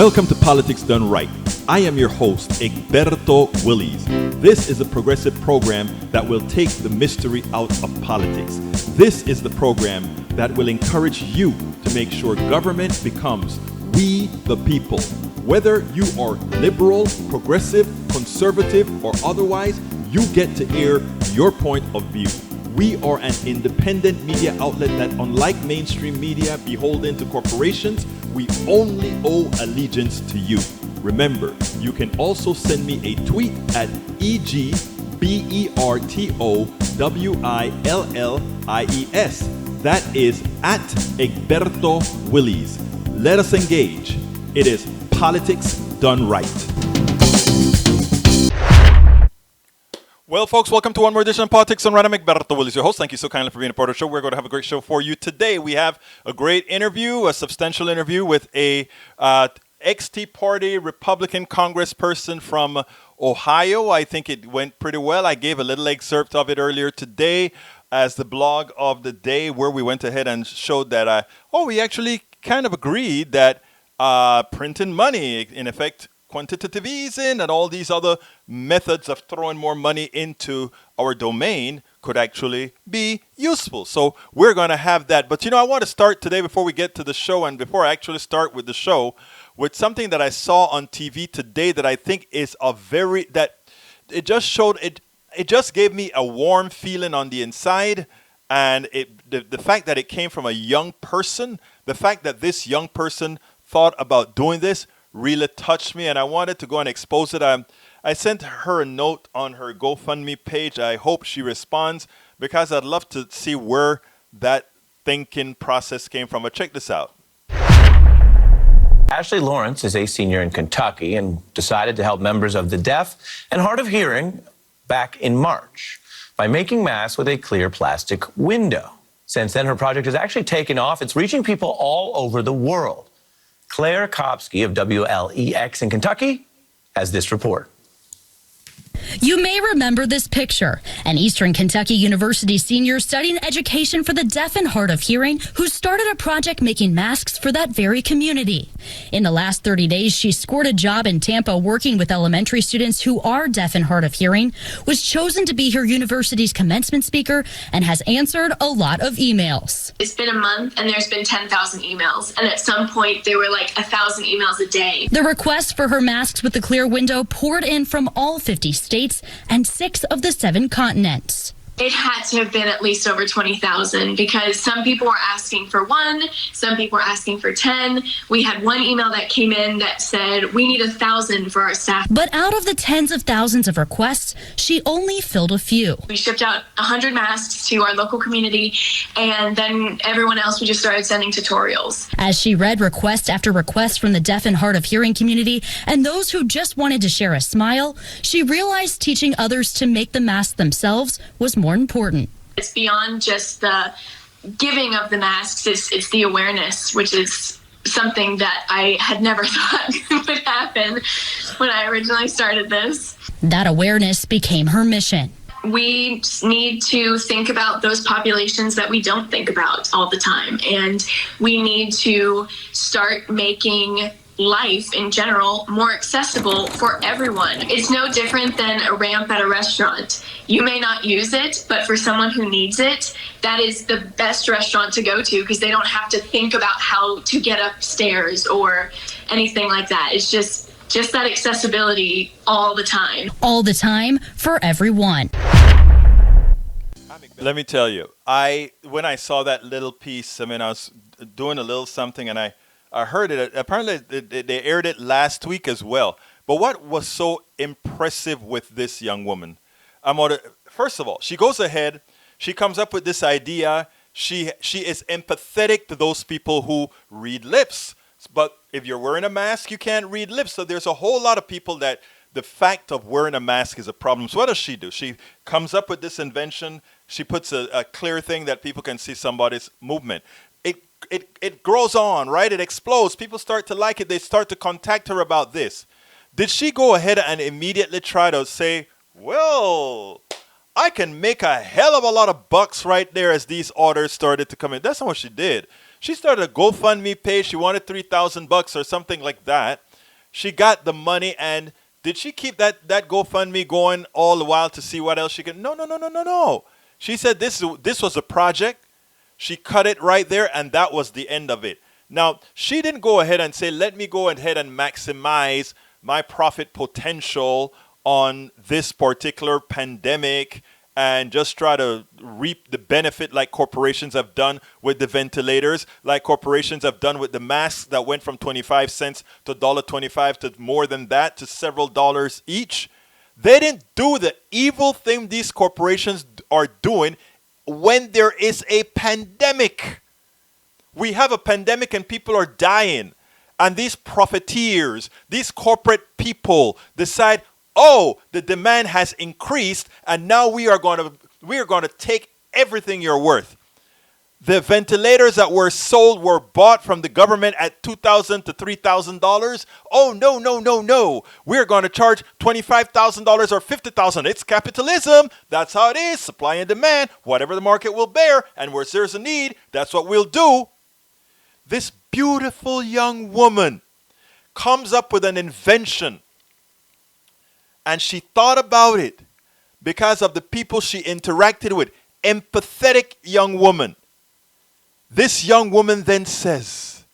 Welcome to Politics Done Right. I am your host, Egberto Willies. This is a progressive program that will take the mystery out of politics. This is the program that will encourage you to make sure government becomes we the people. Whether you are liberal, progressive, conservative, or otherwise, you get to air your point of view. We are an independent media outlet that, unlike mainstream media beholden to corporations, we only owe allegiance to you. Remember, you can also send me a tweet at EGBERTOWILLIES. That is at Egberto Willies. Let us engage. It is Politics Done Right. Well, folks, welcome to one more edition of Politics on Random. Egberto Willies, your host. Thank you so kindly for being a part of the show. We're going to have a great show for you today. We have a great interview, a substantial interview with a ex-Tea Party Republican congressperson from Ohio. I think it went pretty well. I gave a little excerpt of it earlier today as the blog of the day, where we went ahead and showed that, we actually kind of agreed that printing money, in effect, quantitative easing and all these other methods of throwing more money into our domain could actually be useful. So we're going to have that. But, I want to start today before we get to the show and before I actually start with the show with something that I saw on TV today that I think is it just gave me a warm feeling on the inside. And the fact that it came from a young person, the fact that this young person thought about doing this really touched me, and I wanted to go and expose it. I sent her a note on her GoFundMe page. I hope she responds because I'd love to see where that thinking process came from. But check this out. Ashley Lawrence is a senior in Kentucky and decided to help members of the deaf and hard of hearing back in March by making masks with a clear plastic window. Since then, her project has actually taken off. It's reaching people all over the world. Claire Kopsky of WLEX in Kentucky has this report. You may remember this picture, an Eastern Kentucky University senior studying education for the deaf and hard of hearing who started a project making masks for that very community. In the last 30 days, she scored a job in Tampa working with elementary students who are deaf and hard of hearing, was chosen to be her university's commencement speaker, and has answered a lot of emails. It's been a month and there's been 10,000 emails, and at some point there were like 1,000 emails a day. The requests for her masks with the clear window poured in from all 50 states and 6 of the 7 continents. It had to have been at least over 20,000 because some people were asking for 1, some people were asking for 10. We had one email that came in that said, we need 1,000 for our staff. But out of the tens of thousands of requests, she only filled a few. We shipped out 100 masks to our local community, and then everyone else, we just started sending tutorials. As she read request after request from the deaf and hard of hearing community and those who just wanted to share a smile, she realized teaching others to make the mask themselves was more important. It's beyond just the giving of the masks, it's the awareness, which is something that I had never thought would happen when I originally started this. That awareness became her mission. We need to think about those populations that we don't think about all the time, and we need to start making life in general more accessible for everyone. It's no different than a ramp at a restaurant. You may not use it, but for someone who needs it, that is the best restaurant to go to because they don't have to think about how to get upstairs or anything like that. It's just that accessibility all the time. All the time for everyone. Let me tell you, when I saw that little piece, I was doing a little something and I heard it. Apparently, they aired it last week as well. But what was so impressive with this young woman? First of all, she goes ahead. She comes up with this idea. She is empathetic to those people who read lips. But if you're wearing a mask, you can't read lips. So there's a whole lot of people that the fact of wearing a mask is a problem. So what does she do? She comes up with this invention. She puts a clear thing that people can see somebody's movement. It grows on, right? It explodes. People start to like it. They start to contact her about this. Did she go ahead and immediately try to say, well, I can make a hell of a lot of bucks right there as these orders started to come in? That's not what she did. She started a GoFundMe page. She wanted $3,000 or something like that. She got the money, and did she keep that GoFundMe going all the while to see what else she could? No, no, no, no, no, no. She said this was a project. She cut it right there, and that was the end of it. Now, she didn't go ahead and say, let me go ahead and maximize my profit potential on this particular pandemic and just try to reap the benefit like corporations have done with the ventilators, like corporations have done with the masks that went from 25 cents to $1.25 to more than that, to several dollars each. They didn't do the evil thing these corporations are doing when there is a pandemic. We have a pandemic and people are dying. And these profiteers, these corporate people decide, oh, the demand has increased and now we are going to take everything you're worth. The ventilators that were sold were bought from the government at $2,000 to $3,000. Oh, no, no, no, no. We're going to charge $25,000 or $50,000. It's capitalism. That's how it is. Supply and demand, whatever the market will bear. And where there's a need, that's what we'll do. This beautiful young woman comes up with an invention. And she thought about it because of the people she interacted with. Empathetic young woman. This young woman then says,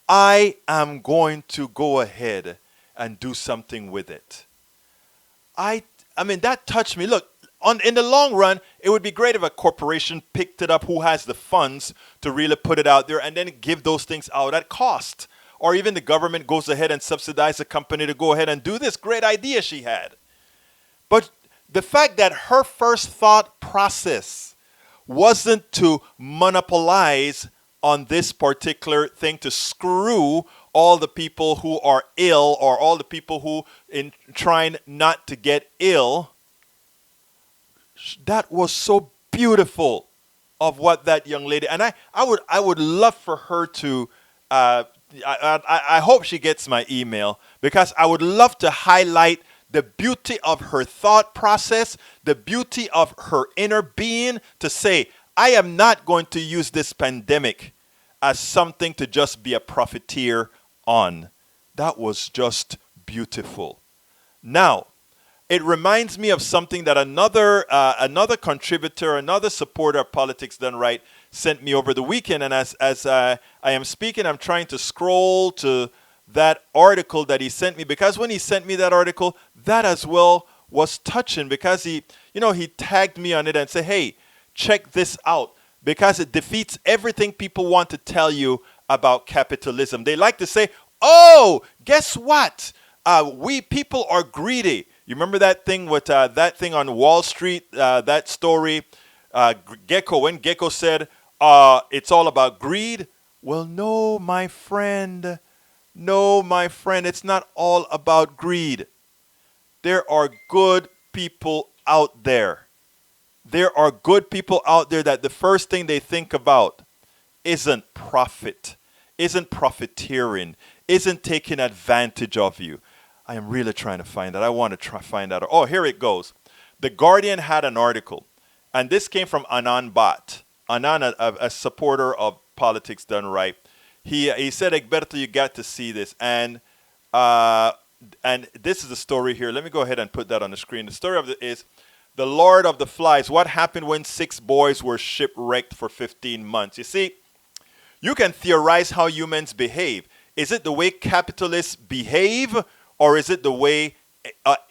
I am going to go ahead and do something with it. I mean, that touched me. Look, in the long run, it would be great if a corporation picked it up who has the funds to really put it out there and then give those things out at cost. Or even the government goes ahead and subsidizes a company to go ahead and do this great idea she had. But the fact that her first thought process wasn't to monopolize on this particular thing, to screw all the people who are ill or all the people who in trying not to get ill. That was so beautiful of what that young lady, and I would love for her to, I hope she gets my email, because I would love to highlight the beauty of her thought process, the beauty of her inner being, to say, I am not going to use this pandemic as something to just be a profiteer on. That was just beautiful. Now, it reminds me of something that another contributor, another supporter of Politics Done Right sent me over the weekend. And as I am speaking, I'm trying to scroll to that article that he sent me, because when he sent me that article, that as well was touching, because he tagged me on it and said, hey, check this out, because it defeats everything people want to tell you about capitalism. They like to say, oh, guess what? We people are greedy. You remember that thing with that thing on Wall Street, that story, Gecko, when Gecko said, it's all about greed? Well, no, my friend. No, my friend, it's not all about greed. There are good people out there. There are good people out there that the first thing they think about isn't profit, isn't profiteering, isn't taking advantage of you. I am really trying to find that. I want to find out. Oh, here it goes. The Guardian had an article, and this came from Anand Bhatt. Anand, a supporter of Politics Done Right. He said, Egberto, you got to see this. And this is the story here. Let me go ahead and put that on the screen. The story of it is The Lord of the Flies. What happened when 6 boys were shipwrecked for 15 months? You see, you can theorize how humans behave. Is it the way capitalists behave, or is it the way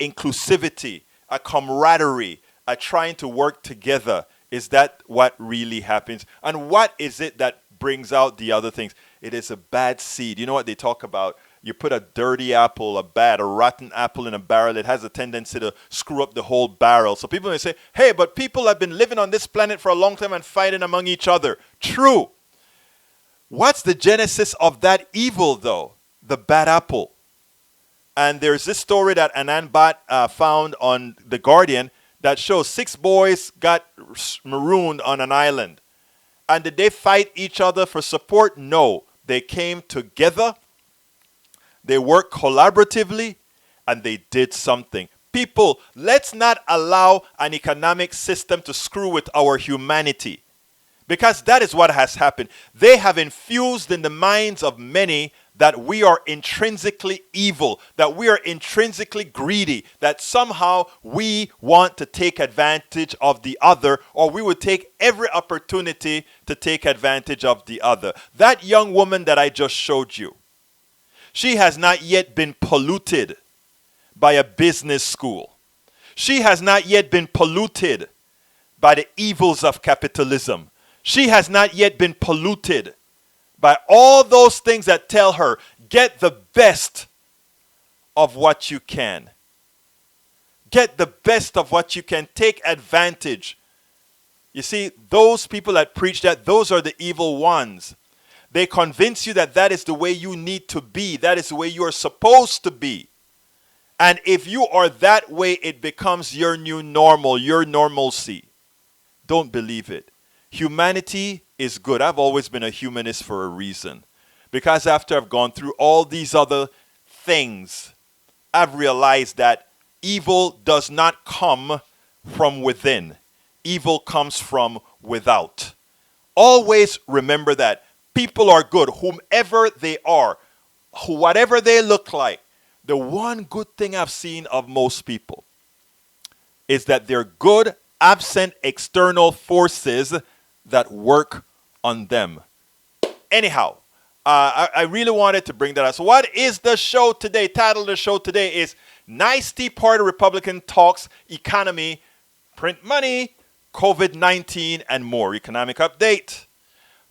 inclusivity, a camaraderie, a trying to work together? Is that what really happens? And what is it that brings out the other things? It is a bad seed. You know what they talk about? You put a dirty apple, a rotten apple in a barrel, it has a tendency to screw up the whole barrel. So people may say, hey, but people have been living on this planet for a long time and fighting among each other. True. What's the genesis of that evil, though? The bad apple. And there's this story that Anand Bhatt found on The Guardian that shows 6 boys got marooned on an island. And did they fight each other for support? No. They came together, they worked collaboratively, and they did something. People, let's not allow an economic system to screw with our humanity, because that is what has happened. They have infused in the minds of many that we are intrinsically evil, that we are intrinsically greedy, that somehow we want to take advantage of the other, or we would take every opportunity to take advantage of the other. That young woman that I just showed you, she has not yet been polluted by a business school. She has not yet been polluted by the evils of capitalism. She has not yet been polluted by all those things that tell her, get the best of what you can. Get the best of what you can. Take advantage. You see, those people that preach that, those are the evil ones. They convince you that that is the way you need to be. That is the way you are supposed to be. And if you are that way, it becomes your new normal, your normalcy. Don't believe it. Humanity is good. I've always been a humanist for a reason. Because after I've gone through all these other things, I've realized that evil does not come from within. Evil comes from without. Always remember that. People are good, whomever they are, whatever they look like. The one good thing I've seen of most people is that they're good absent external forces that work on them. Anyhow, I really wanted to bring that up. So what is the show today? Title of the show today is Nice Tea Party Republican Talks Economy, Print Money, COVID-19, and more. Economic update.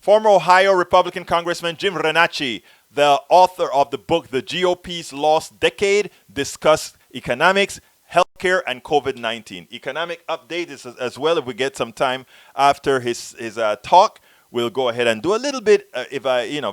Former Ohio Republican Congressman Jim Renacci, the author of the book The GOP's Lost Decade, discussed economics, healthcare, and COVID-19. Economic update is as well. If we get some time after his talk, we'll go ahead and do a little bit,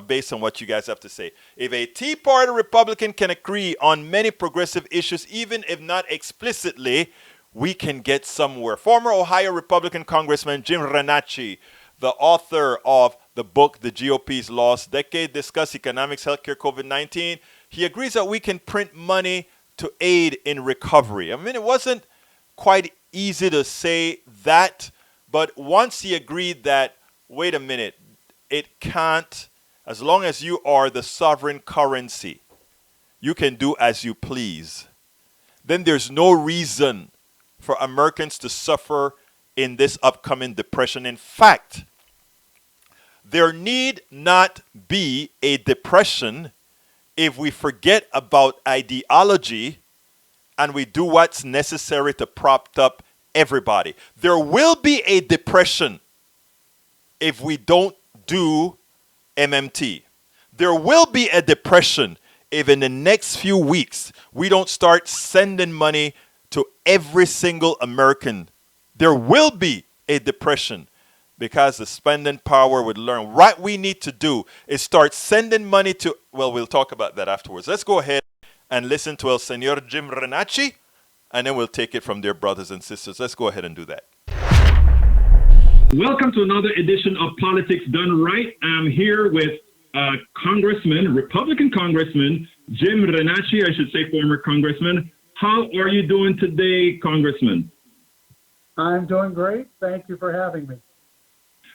based on what you guys have to say. If a Tea Party Republican can agree on many progressive issues, even if not explicitly, we can get somewhere. Former Ohio Republican Congressman Jim Renacci, the author of the book The GOP's Lost Decade, discussed economics, healthcare, COVID-19. He agrees that we can print money to aid in recovery. I mean, it wasn't quite easy to say that, but once he agreed that, wait a minute, it can't, as long as you are the sovereign currency, you can do as you please, then there's no reason for Americans to suffer in this upcoming depression. In fact, there need not be a depression if we forget about ideology and we do what's necessary to prop up everybody. There will be a depression if we don't do MMT. There will be a depression if in the next few weeks we don't start sending money to every single American. There will be a depression because the spending power would learn. What we need to do is start sending money to, well, we'll talk about that afterwards. Let's go ahead and listen to El Señor Jim Renacci, and then we'll take it from there, brothers and sisters. Let's go ahead and do that. Welcome to another edition of Politics Done Right. I'm here with Republican Congressman Jim Renacci, I should say former Congressman. How are you doing today, Congressman? I'm doing great. Thank you for having me.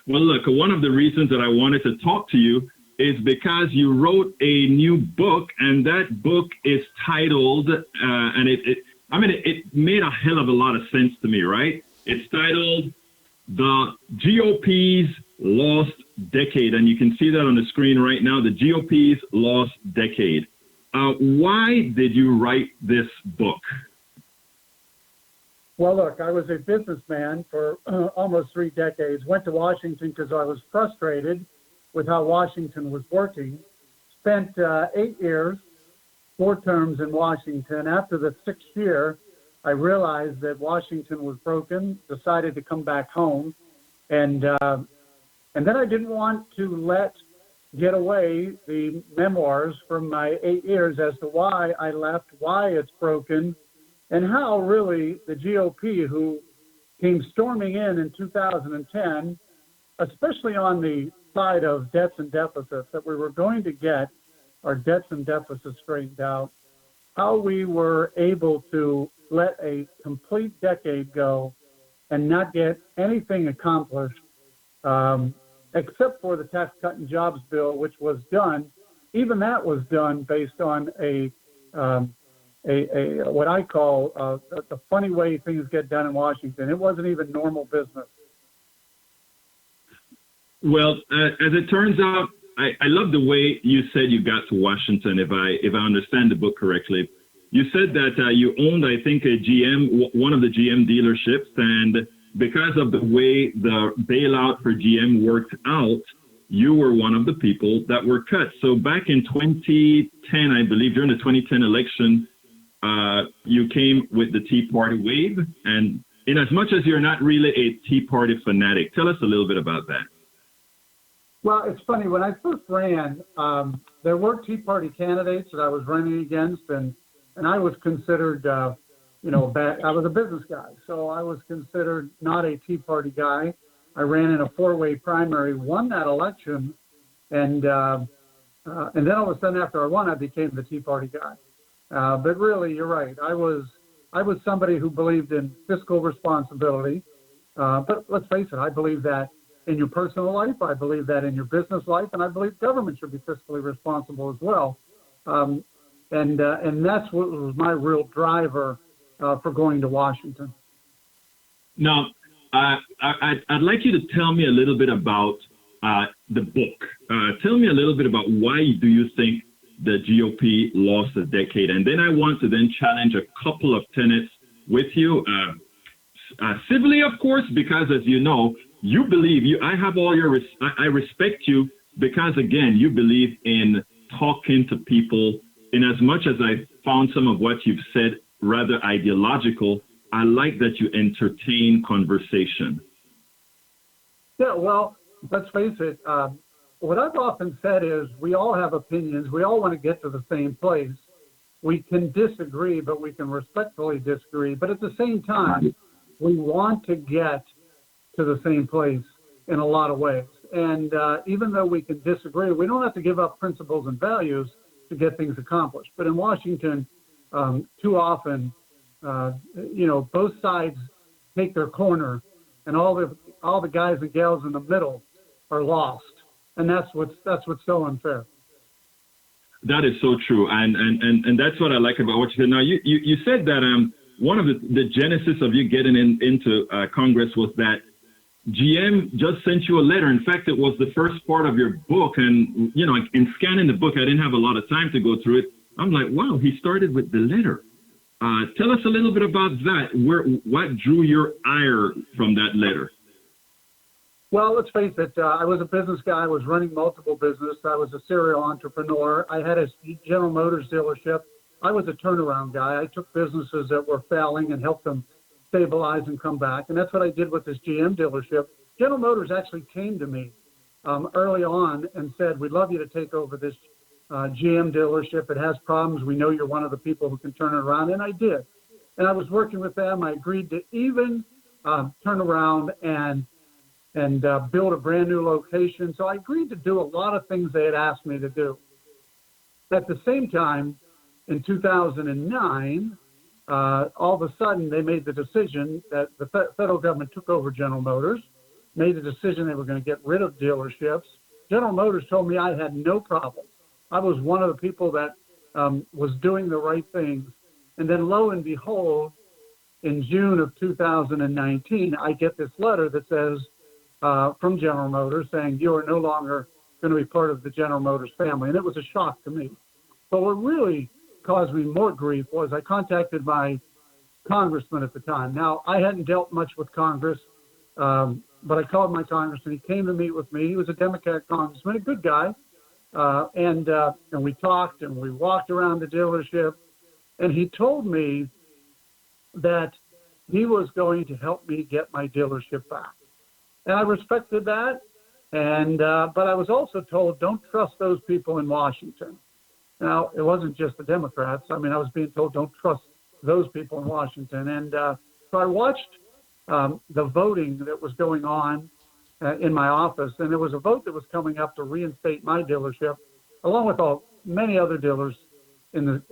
Well, look, one of the reasons that I wanted to talk to you is because you wrote a new book, and that book is titled, and it made a hell of a lot of sense to me, right? It's titled The GOP's Lost Decade, and you can see that on the screen right now, The GOP's Lost Decade. Why did you write this book? Well, look, I was a businessman for almost 3 decades, went to Washington because I was frustrated with how Washington was working, spent 8 years, 4 terms in Washington. After the 6th year, I realized that Washington was broken, decided to come back home, and then I didn't want to let get away the memoirs from my 8 years as to why I left, why it's broken, and how really the GOP, who came storming in 2010, especially on the side of debts and deficits, that we were going to get our debts and deficits straightened out, how we were able to let a complete decade go and not get anything accomplished, except for the Tax Cut and Jobs bill, which was done even that was done based on what I call the funny way things get done in Washington. It wasn't even normal business. Well, as it turns out, I love the way you said you got to Washington. If I understand the book correctly, you said that you owned, I think, a GM, one of the GM dealerships, and because of the way the bailout for GM worked out, you were one of the people that were cut. So back in 2010, I believe, during the 2010 election, you came with the Tea Party wave. And in as much as you're not really a Tea Party fanatic, tell us a little bit about that. Well, it's funny. When I first ran, there were Tea Party candidates that I was running against, and I was considered, I was a business guy, so I was considered not a Tea Party guy. I ran in a four-way primary, won that election, and then all of a sudden after I won, I became the Tea Party guy. But really, you're right. I was somebody who believed in fiscal responsibility. But let's face it, I believe that in your personal life, I believe that in your business life, and I believe government should be fiscally responsible as well. And that's what was my real driver for going to Washington. Now, I'd like you to tell me a little bit about the book. Tell me a little bit about why do you think the GOP lost a decade? And then I want to then challenge a couple of tenets with you. Civilly, of course, because as you know, you believe I have all your, I respect you because again, you believe in talking to people. In as much as I found some of what you've said rather ideological, I like that you entertain conversation. Yeah, well, let's face it. What I've often said is we all have opinions. We all want to get to the same place. We can disagree, but we can respectfully disagree. But at the same time, we want to get to the same place in a lot of ways. And even though we can disagree, we don't have to give up principles and values to get things accomplished. But in Washington, too often, both sides take their corner, and all the guys and gals in the middle are lost, and that's what's so unfair. That is so true, and that's what I like about what you said. Now, you said that one of the genesis of you getting into Congress was that GM just sent you a letter. In fact, it was the first part of your book, and in scanning the book, I didn't have a lot of time to go through it. I'm like, wow, he started with the letter. Tell us a little bit about that. What drew your ire from that letter? Well, let's face it. I was a business guy. I was running multiple businesses. I was a serial entrepreneur. I had a General Motors dealership. I was a turnaround guy. I took businesses that were failing and helped them stabilize and come back. And that's what I did with this GM dealership. General Motors actually came to me early on and said, we'd love you to take over this GM dealership. It has problems. We know you're one of the people who can turn it around. And I did. And I was working with them. I agreed to even turn around and build a brand new location. So I agreed to do a lot of things they had asked me to do. At the same time, in 2009, all of a sudden they made the decision that the federal government took over General Motors, made the decision they were going to get rid of dealerships. General Motors told me I had no problem. I was one of the people that was doing the right things. And then lo and behold, in June of 2019, I get this letter that says, from General Motors saying, you are no longer going to be part of the General Motors family. And it was a shock to me. But what really caused me more grief was I contacted my congressman at the time. Now, I hadn't dealt much with Congress, but I called my congressman. He came to meet with me. He was a Democrat congressman, a good guy. And we talked and we walked around the dealership. And he told me that he was going to help me get my dealership back. And I respected that. And but I was also told, don't trust those people in Washington. Now, it wasn't just the Democrats. I mean, I was being told, don't trust those people in Washington. And so I watched the voting that was going on in my office. And there was a vote that was coming up to reinstate my dealership, along with many other dealers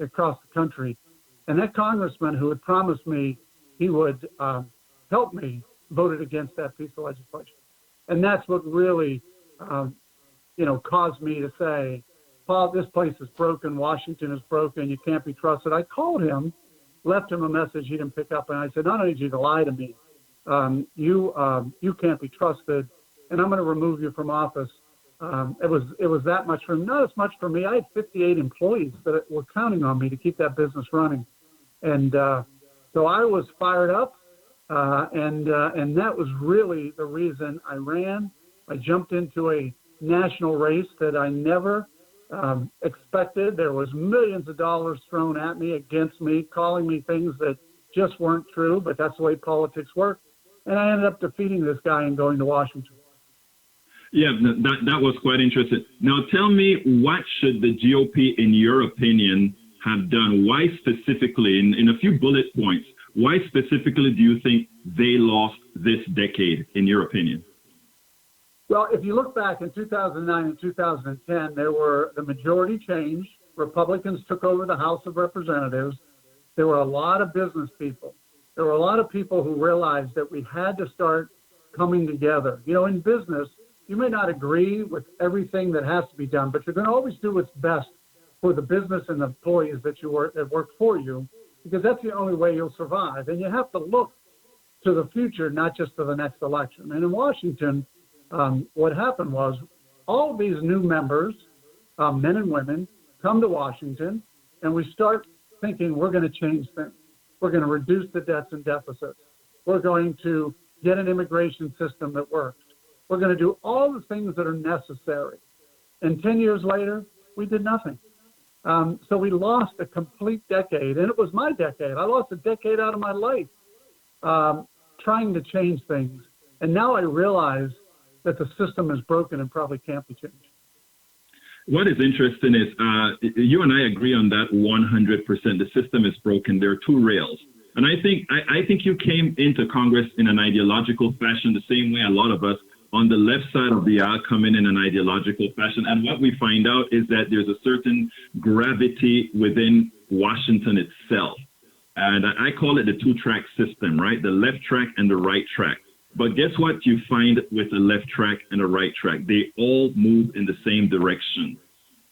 across the country. And that congressman who had promised me he would help me voted against that piece of legislation. And that's what really, caused me to say, Paul, this place is broken. Washington is broken. You can't be trusted. I called him, left him a message. He didn't pick up. And I said, I don't need you to lie to me. You can't be trusted, and I'm going to remove you from office. It was that much for him. Not as much for me. I had 58 employees that were counting on me to keep that business running. And so I was fired up, and that was really the reason I ran. I jumped into a national race that I never expected. There was millions of dollars thrown at me, against me, calling me things that just weren't true, but that's the way politics work. And I ended up defeating this guy and going to Washington. Yeah, that was quite interesting. Now tell me, what should the GOP, in your opinion, have done? Why specifically, in a few bullet points, why specifically do you think they lost this decade, in your opinion? Well, if you look back in 2009 and 2010, the majority changed. Republicans took over the House of Representatives. There were a lot of business people. There were a lot of people who realized that we had to start coming together. You know, in business, you may not agree with everything that has to be done, but you're going to always do what's best for the business and the employees that work for you, because that's the only way you'll survive. And you have to look to the future, not just to the next election. And in Washington, what happened was all of these new members, men and women, come to Washington, and we start thinking we're going to change things. We're going to reduce the debts and deficits. We're going to get an immigration system that works. We're going to do all the things that are necessary. And 10 years later, we did nothing. So we lost a complete decade, and it was my decade. I lost a decade out of my life trying to change things. And now I realize that the system is broken and probably can't be changed. What is interesting is you and I agree on that 100%. The system is broken. There are two rails. And I think you came into Congress in an ideological fashion, the same way a lot of us on the left side of the aisle come in an ideological fashion. And what we find out is that there's a certain gravity within Washington itself. And I call it the two-track system, right? The left track and the right track. But guess what you find with the left track and the right track? They all move in the same direction.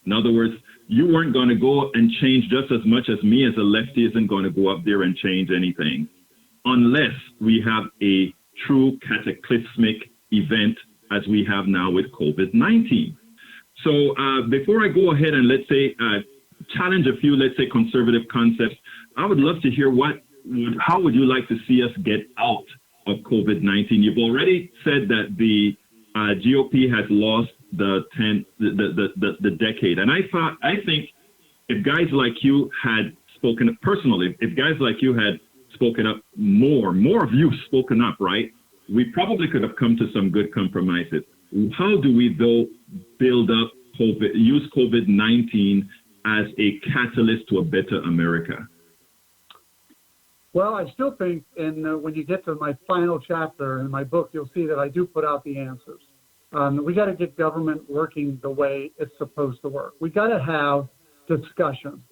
In other words, you weren't going to go and change just as much as me as a lefty isn't going to go up there and change anything, unless we have a true cataclysmic event as we have now with COVID-19. So before I go ahead and, let's say, challenge a few, let's say, conservative concepts, I would love to hear how would you like to see us get out of COVID-19? You've already said that the GOP has lost the decade. And I think if guys like you had spoken up personally, if guys like you had spoken up more of you spoken up, right? We probably could have come to some good compromises. How do we, though, build up use COVID-19 as a catalyst to a better America? Well, I still think, and when you get to my final chapter in my book, you'll see that I do put out the answers. We got to get government working the way it's supposed to work. We got to have discussion.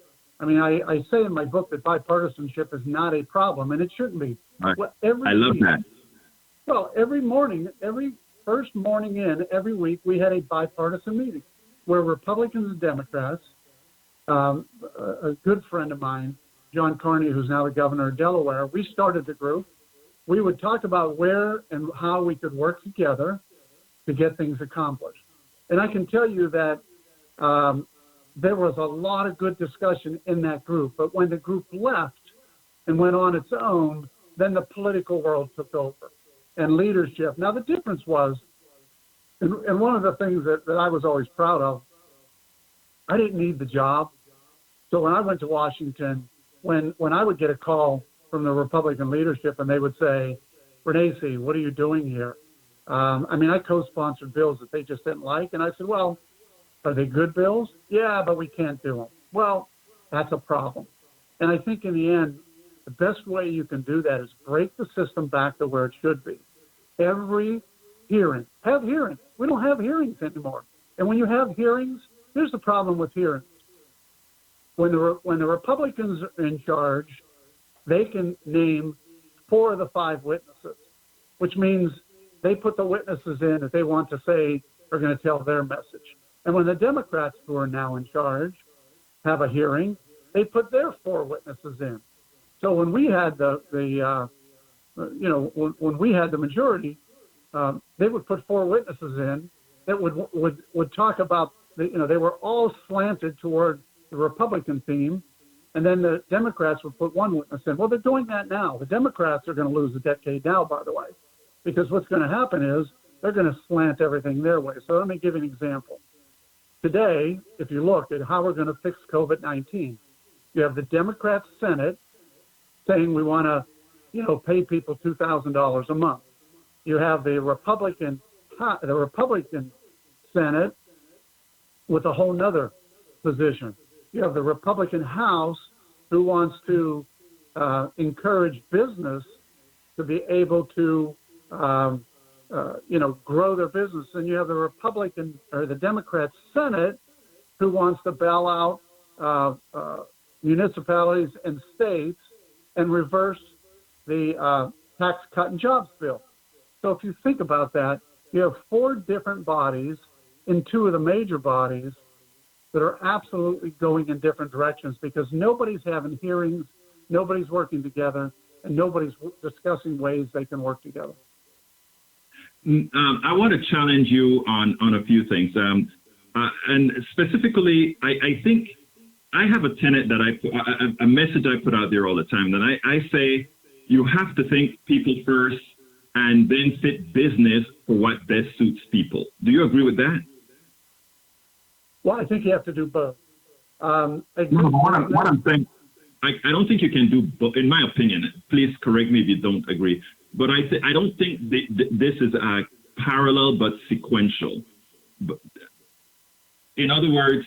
I mean, I say in my book that bipartisanship is not a problem, and it shouldn't be. Right. Well, I love that. Well, every first morning every week, we had a bipartisan meeting where Republicans and Democrats, a good friend of mine, John Carney, who's now the governor of Delaware, we started the group. We would talk about where and how we could work together to get things accomplished. And I can tell you that there was a lot of good discussion in that group. But when the group left and went on its own, then the political world took over and leadership. Now, the difference was, and one of the things that I was always proud of, I didn't need the job. So when I went to Washington, when I would get a call from the Republican leadership and they would say, Renacci, what are you doing here? I co-sponsored bills that they just didn't like. And I said, well, are they good bills? Yeah, but we can't do them. Well, that's a problem. And I think in the end, the best way you can do that is break the system back to where it should be. Every hearing, have hearings. We don't have hearings anymore. And when you have hearings, here's the problem with hearings. When the Republicans are in charge, they can name 4 of the 5 witnesses, which means they put the witnesses in that they want to say are going to tell their message. And when the Democrats, who are now in charge, have a hearing, they put their 4 witnesses in. So when we had when we had the majority, they would put 4 witnesses in that would talk about they were all slanted toward the Republican theme, and then the Democrats would put 1 witness in. Well, they're doing that now. The Democrats are going to lose a decade now, by the way, because what's going to happen is they're going to slant everything their way. So let me give you an example. Today, if you look at how we're going to fix COVID-19, you have the Democrat Senate saying we want to, pay people $2,000 a month. You have the Republican Senate with a whole nother position. You have the Republican House who wants to encourage business to be able to, grow their business. And you have the Democrat Senate who wants to bail out municipalities and states and reverse the Tax Cut and Jobs bill. So if you think about that, you have 4 different bodies in 2 of the major bodies that are absolutely going in different directions because nobody's having hearings, nobody's working together, and nobody's discussing ways they can work together. I want to challenge you on a few things. And specifically, I think I have a tenet that a message I put out there all the time, that I say you have to think people first and then fit business for what best suits people. Do you agree with that? Well, I think you have to do both. What I'm saying, I don't think you can do both, in my opinion. Please correct me if you don't agree. But I don't think this is parallel but sequential. But in other words,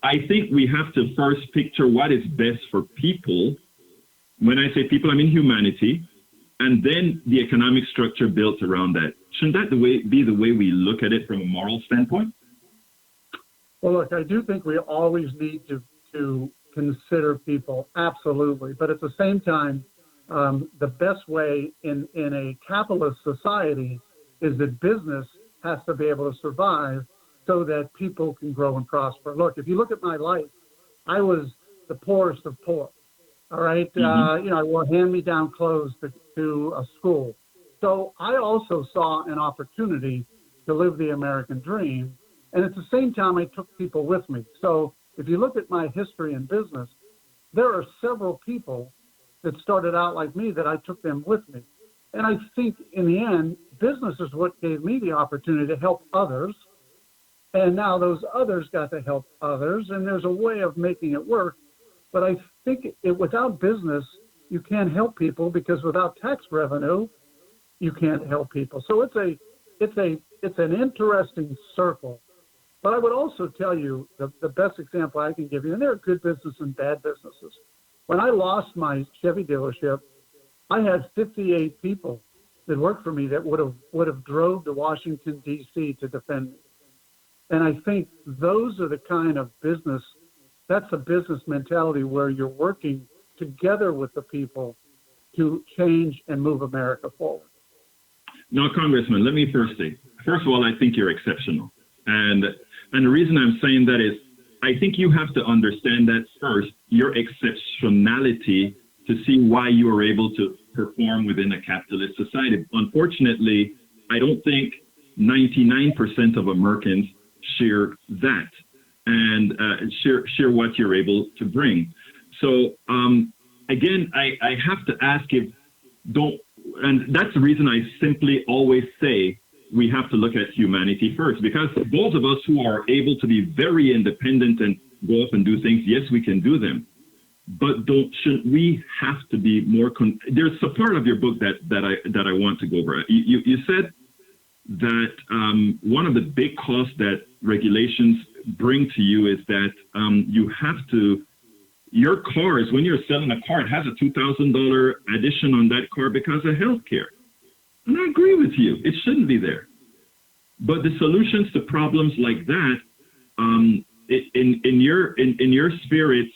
I think we have to first picture what is best for people. When I say people, I mean humanity, and then the economic structure built around that. Shouldn't that be the way we look at it from a moral standpoint? Well, look, I do think we always need to consider people, absolutely. But at the same time, the best way in a capitalist society is that business has to be able to survive so that people can grow and prosper. Look, if you look at my life, I was the poorest of poor. All right. Mm-hmm. I wore hand-me-down clothes to a school. So I also saw an opportunity to live the American dream. And at the same time, I took people with me. So if you look at my history in business, there are several people that started out like me that I took them with me. And I think in the end, business is what gave me the opportunity to help others. And now those others got to help others. And there's a way of making it work. But I think without business, you can't help people, because without tax revenue, you can't help people. So it's an interesting circle. But I would also tell you the best example I can give you, and there are good business and bad businesses. When I lost my Chevy dealership, I had 58 people that worked for me that would have drove to Washington, D.C. to defend me. And I think those are the kind of business, that's a business mentality where you're working together with the people to change and move America forward. Now, Congressman, let me first say, first of all, I think you're exceptional. And the reason I'm saying that is I think you have to understand that first, your exceptionality, to see why you are able to perform within a capitalist society. Unfortunately, I don't think 99% of Americans share that and share what you're able to bring. So again, I have to ask and that's the reason I simply always say we have to look at humanity first, because those of us who are able to be very independent and go off and do things, yes, we can do them. But shouldn't we have to be more? There's a part of your book that I want to go over. You said that one of the big costs that regulations bring to you is that you have to. Your cars, when you're selling a car, it has a $2,000 addition on that car because of health care. And I agree with you. It shouldn't be there. But the solutions to problems like that, in your sphere, it's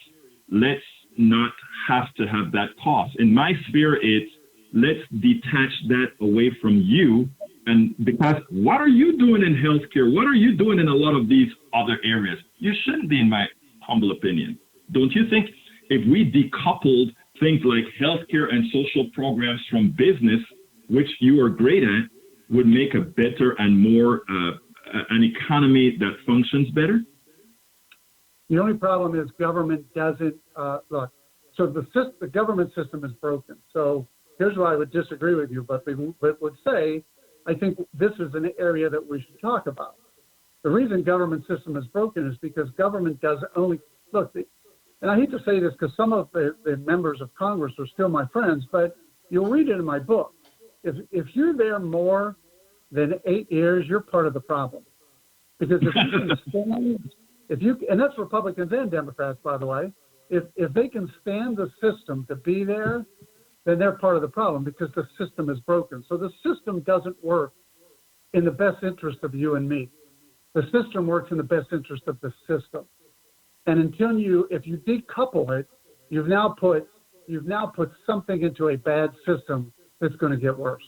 let's not have to have that cost. In my sphere, it's let's detach that away from you, and And because what are you doing in healthcare? What are you doing in a lot of these other areas? You shouldn't be, in my humble opinion. Don't you think if we decoupled things like healthcare and social programs from business, which you are great at, would make a better and more an economy that functions better? The only problem is government doesn't look. So the government system is broken. So here's why I would disagree with you, but would say I think this is an area that we should talk about. The reason government system is broken is because government does only look. And I hate to say this because some of the members of Congress are still my friends, but you'll read it in my book. If you're there more than 8 years, you're part of the problem. Because if you can stand, and that's Republicans and Democrats, by the way, if they can stand the system to be there, then they're part of the problem because the system is broken. So the system doesn't work in the best interest of you and me. The system works in the best interest of the system. And if you decouple it, you've now put something into a bad system that's going to get worse.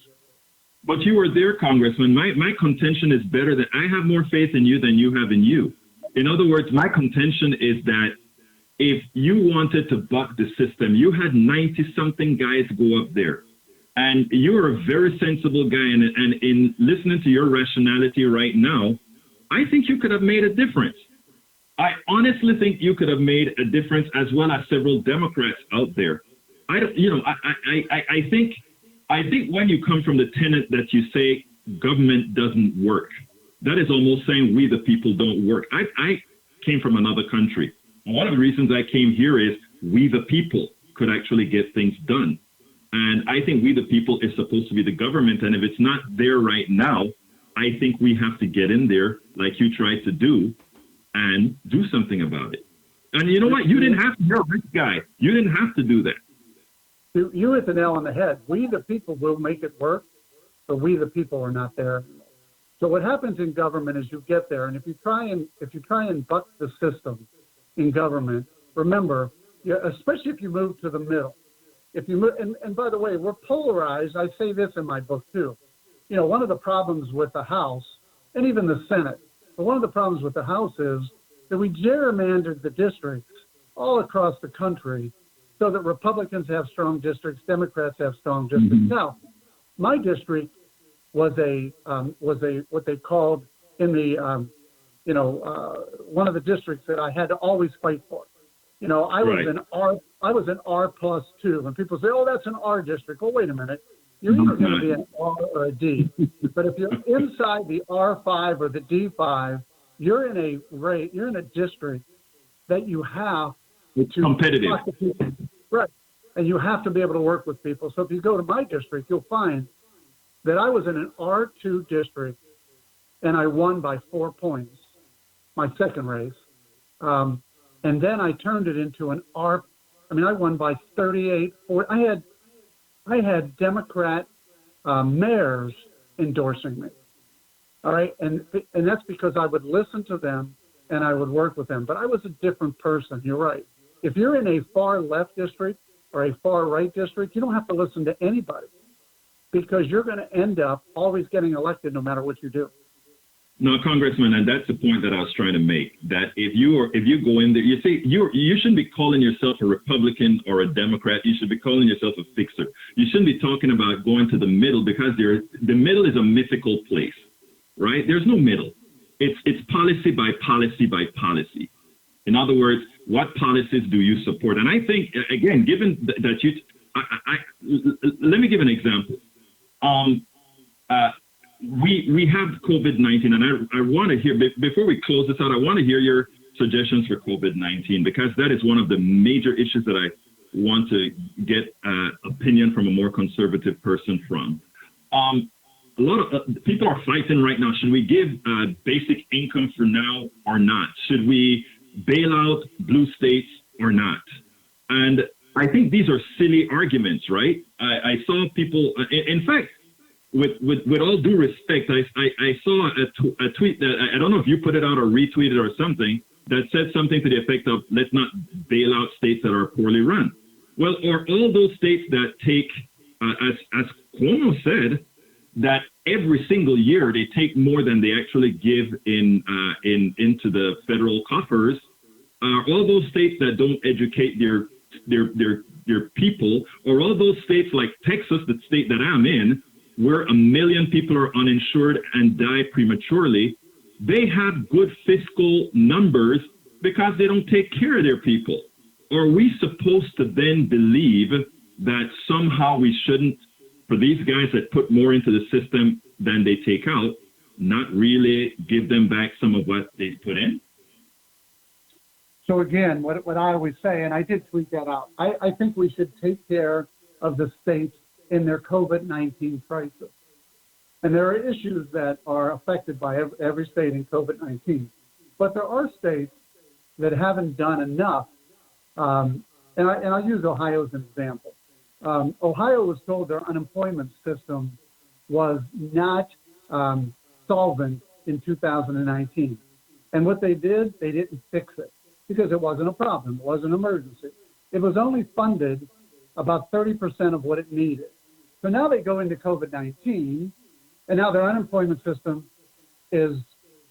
But you were there, Congressman. My contention is better that I have more faith in you than you have in you. In other words, my contention is that if you wanted to buck the system, you had 90-something guys go up there. And you're a very sensible guy. And in listening to your rationality right now, I think you could have made a difference. I honestly think you could have made a difference, as well as several Democrats out there. I think when you come from the tenet that you say government doesn't work, that is almost saying we the people don't work. I came from another country. One of the reasons I came here is we the people could actually get things done. And I think we the people is supposed to be the government. And if it's not there right now, I think we have to get in there like you tried to do and do something about it. And you know what? You didn't have to. You're a rich guy. You didn't have to do that. You hit the nail on the head. We the people will make it work, but we the people are not there. So what happens in government is you get there, and if you try and buck the system in government, remember, especially if you move to the middle, if you move, and by the way, we're polarized. I say this in my book too. You know, one of the problems with the House and even the Senate, but one of the problems with the House is that we gerrymandered the districts all across the country so that Republicans have strong districts, Democrats have strong districts. Mm-hmm. Now, my district was what they called in the one of the districts that I had to always fight for. You know, I was an R+2. When people say, "Oh, that's an R district," well, wait a minute. You're either going to be an R or a D. But if you're inside the R5 or the D5, you're in a district that you have to competitive. talk to people. Right. And you have to be able to work with people. So if you go to my district, you'll find that I was in an R2 district and I won by 4 points, my second race. And then I turned it into an I won by 38. I had Democrat mayors endorsing me. All right. And that's because I would listen to them and I would work with them. But I was a different person. You're right. If you're in a far left district or a far right district, you don't have to listen to anybody because you're going to end up always getting elected no matter what you do. No, Congressman, and that's the point that I was trying to make, that if you go in there, you see, you shouldn't be calling yourself a Republican or a Democrat. You should be calling yourself a fixer. You shouldn't be talking about going to the middle because the middle is a mythical place, right? There's no middle. It's policy by policy by policy. In other words, what policies do you support? And I think, again, given that let me give an example. We have COVID-19, and I want to hear, before we close this out, I want to hear your suggestions for COVID-19, because that is one of the major issues that I want to get opinion from a more conservative person from. A lot of people are fighting right now. Should we give basic income for now or not? Should we bail out blue states or not? And I think these are silly arguments, right? I saw people, in fact, with all due respect, I saw a tweet that I don't know if you put it out or retweeted or something that said something to the effect of, let's not bail out states that are poorly run. Well, or all those states that take, as Cuomo said, that every single year they take more than they actually give into the federal coffers are all those states that don't educate their people, or all those states like Texas, the state that I'm in, where 1 million people are uninsured and die prematurely. They have good fiscal numbers because they don't take care of their people. Or are we supposed to then believe that somehow we shouldn't, for these guys that put more into the system than they take out, not really give them back some of what they put in? So again, what I always say, and I did tweet that out, I think we should take care of the states in their COVID-19 crisis. And there are issues that are affected by every state in COVID-19. But there are states that haven't done enough. And I'll use Ohio as an example. Ohio was told their unemployment system was not solvent in 2019. And what they did, they didn't fix it because it wasn't a problem. It wasn't an emergency. It was only funded about 30% of what it needed. So now they go into COVID-19, and now their unemployment system is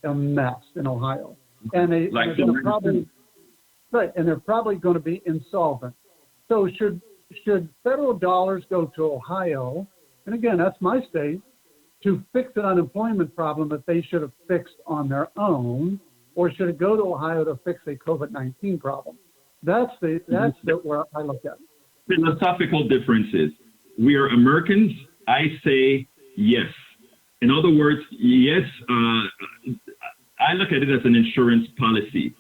a mess in Ohio. And they're probably going to be insolvent. So should federal dollars go to Ohio, and again, that's my state, to fix an unemployment problem that they should have fixed on their own, or should it go to Ohio to fix a COVID-19 problem? That's where I look at it. Philosophical differences. We are Americans. I say yes. In other words, yes, I look at it as an insurance policy.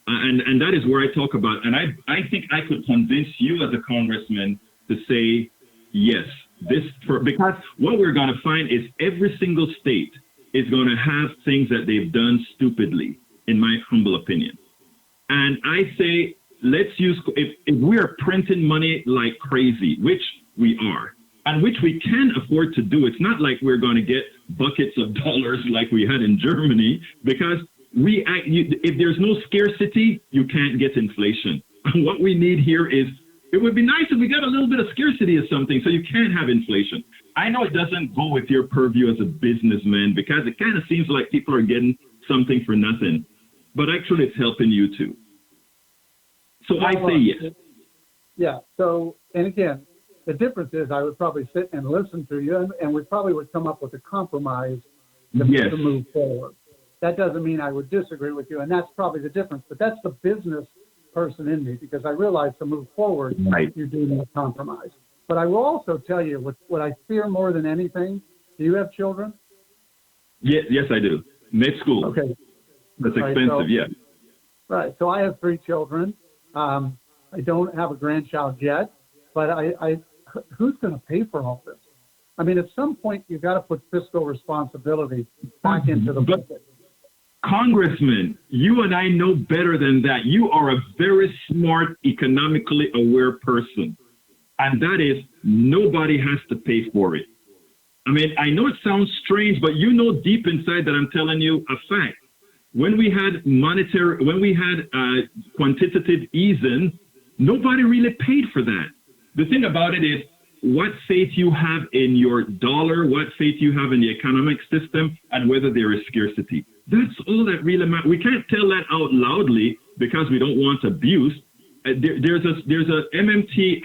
And that is where I talk about, and I think I could convince you as a congressman to say yes. Because what we're going to find is every single state is going to have things that they've done stupidly, in my humble opinion. And I say, let's use, if we are printing money like crazy, which we are, and which we can afford to do, it's not like we're going to get buckets of dollars like we had in Germany, because if there's no scarcity, you can't get inflation. And what we need here is, it would be nice if we got a little bit of scarcity of something so you can't have inflation. I know it doesn't go with your purview as a businessman, because it kind of seems like people are getting something for nothing, but actually it's helping you too. So I say yes. Yeah. So, and again, the difference is I would probably sit and listen to you, and we probably would come up with a compromise to move forward. That doesn't mean I would disagree with you, and that's probably the difference. But that's the business person in me, because I realize to move forward, you do need a compromise. But I will also tell you what I fear more than anything. Do you have children? Yes, I do. Med school. Okay. That's expensive, yeah. Right. So I have 3 children. I don't have a grandchild yet, but who's going to pay for all this? I mean, at some point, you've got to put fiscal responsibility back into the budget. Congressman, you and I know better than that. You are a very smart, economically aware person. And that is, nobody has to pay for it. I mean, I know it sounds strange, but you know deep inside that I'm telling you a fact. When we had quantitative easing, nobody really paid for that. The thing about it is, what faith you have in your dollar, what faith you have in the economic system, and whether there is scarcity. That's all that really matters. We can't tell that out loudly because we don't want abuse. There's a MMT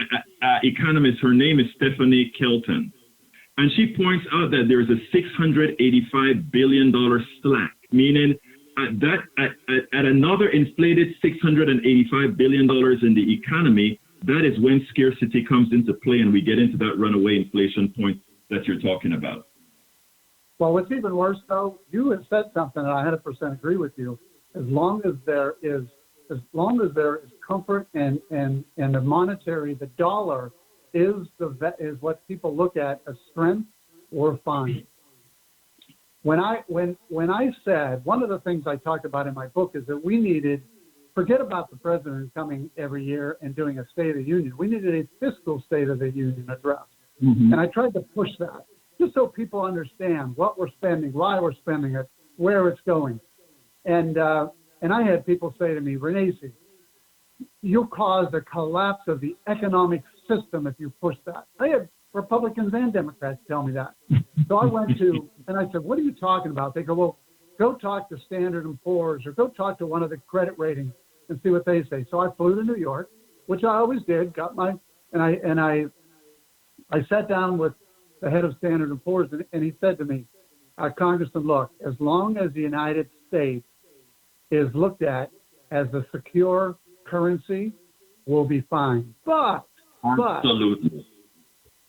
economist. Her name is Stephanie Kelton, and she points out that there's a $685 billion slack, meaning at another inflated $685 billion in the economy. That is when scarcity comes into play and we get into that runaway inflation point that you're talking about. Well, what's even worse, though, you have said something, and I 100% agree with you. As long as there is comfort and the monetary, the dollar is what people look at as strength, we're fine. When I said, one of the things I talked about in my book is that we needed, forget about the president coming every year and doing a State of the Union. We needed a fiscal State of the Union address. Mm-hmm. And I tried to push that just so people understand what we're spending, why we're spending it, where it's going. And I had people say to me, Renacci, you'll cause the collapse of the economic system if you push that. I had Republicans and Democrats tell me that. So I went to, and I said, what are you talking about? They go, well, go talk to Standard & Poor's or go talk to one of the credit ratings and see what they say. So I flew to New York, which I always did, got my, and I sat down with the head of Standard & Poor's, and he said to me, Congressman, look, as long as the United States is looked at as a secure currency, we'll be fine. But Absolutely.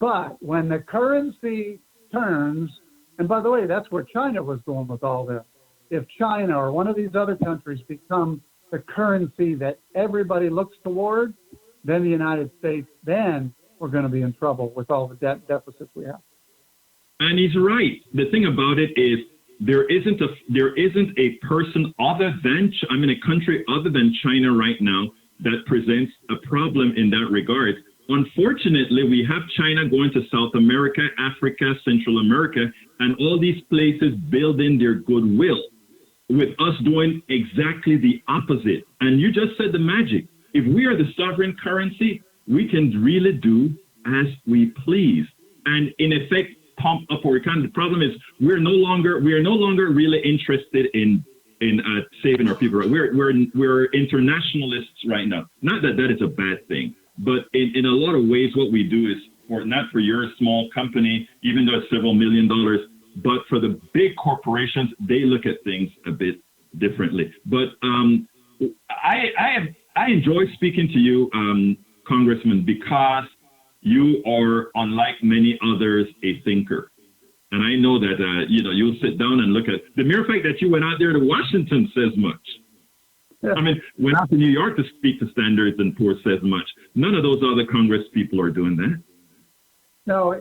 But when the currency turns, and by the way, that's where China was going with all this. If China or one of these other countries become the currency that everybody looks toward, then the United States, then we're going to be in trouble with all the debt deficits we have. And he's right. The thing about it is there isn't a person other than, a country other than China right now that presents a problem in that regard. Unfortunately, we have China going to South America, Africa, Central America, and all these places building their goodwill, with us doing exactly the opposite. And you just said the magic. If we are the sovereign currency, we can really do as we please. And in effect, pump up our economy. The problem is we are no longer really interested in saving our people. We're internationalists right now. Not that is a bad thing, but in a lot of ways, what we do is not for your small company, even though it's several $1 million, but for the big corporations, they look at things a bit differently. But I enjoy speaking to you, Congressman, because you are, unlike many others, a thinker. And I know that, you'll sit down and look at the mere fact that you went out there to Washington says much. Yeah. I mean, went out to New York to speak to Standard & Poor's says much. None of those other Congress people are doing that. No,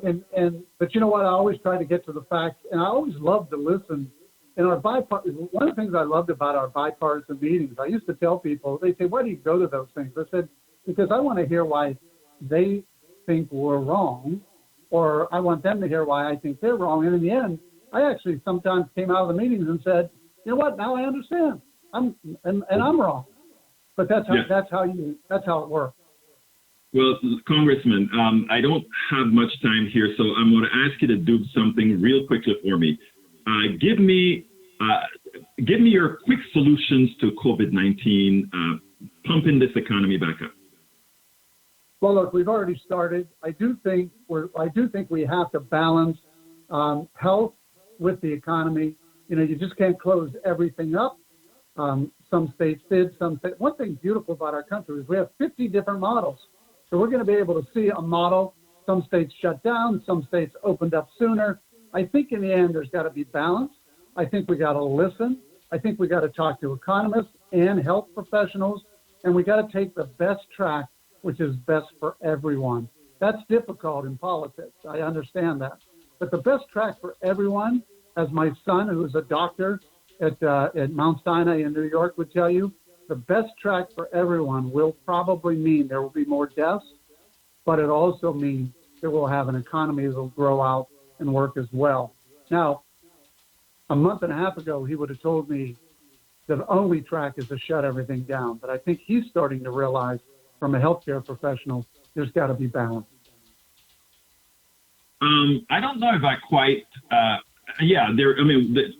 but you know what? I always try to get to the facts, and I always love to listen. In our one of the things I loved about our bipartisan meetings, I used to tell people, they say, why do you go to those things? I said, because I want to hear why they think we're wrong, or I want them to hear why I think they're wrong. And in the end, I actually sometimes came out of the meetings and said, you know what? Now I understand. I'm wrong. But that's how it works. Well, Congressman, I don't have much time here, so I'm going to ask you to do something real quickly for me. Give me your quick solutions to COVID-19, pumping this economy back up. Well, look, we've already started. I do think we have to balance health with the economy. You just can't close everything up. Some states did. One thing beautiful about our country is we have 50 different models. So we're going to be able to see a model. Some states shut down. Some states opened up sooner. I think in the end, there's got to be balance. I think we got to listen. I think we got to talk to economists and health professionals, and we got to take the best track, which is best for everyone. That's difficult in politics. I understand that. But the best track for everyone, as my son, who is a doctor at Mount Sinai in New York, would tell you, the best track for everyone will probably mean there will be more deaths, but it also means that we'll have an economy that will grow out and work as well. Now, a month and a half ago, he would have told me the only track is to shut everything down. But I think he's starting to realize from a healthcare professional, there's got to be balance. I don't know if I quite,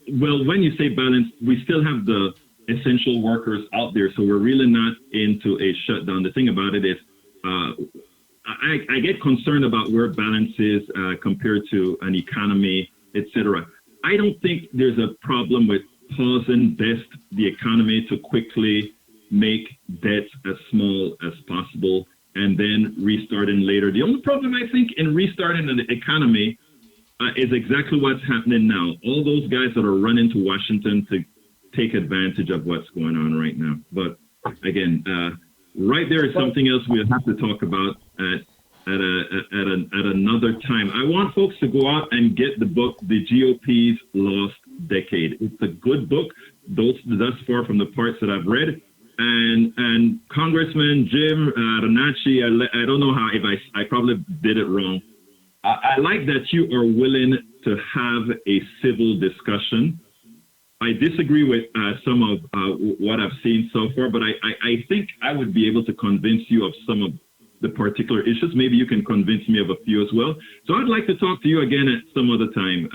when you say balance, we still have the essential workers out there. So we're really not into a shutdown. The thing about it is, I get concerned about where balance is compared to an economy, etc. I don't think there's a problem with pausing the economy to quickly make debts as small as possible and then restarting later. The only problem I think in restarting the economy is exactly what's happening now. All those guys that are running to Washington to take advantage of what's going on right now. But again, right there is something else we'll have to talk about at another time. I want folks to go out and get the book, The GOP's Lost Decade. It's a good book, thus far from the parts that I've read. And Congressman Jim Renacci, I don't know if I probably did it wrong. I like that you are willing to have a civil discussion. I disagree with some of what I've seen so far, but I think I would be able to convince you of some of the particular issues. Maybe you can convince me of a few as well. So I'd like to talk to you again at some other time,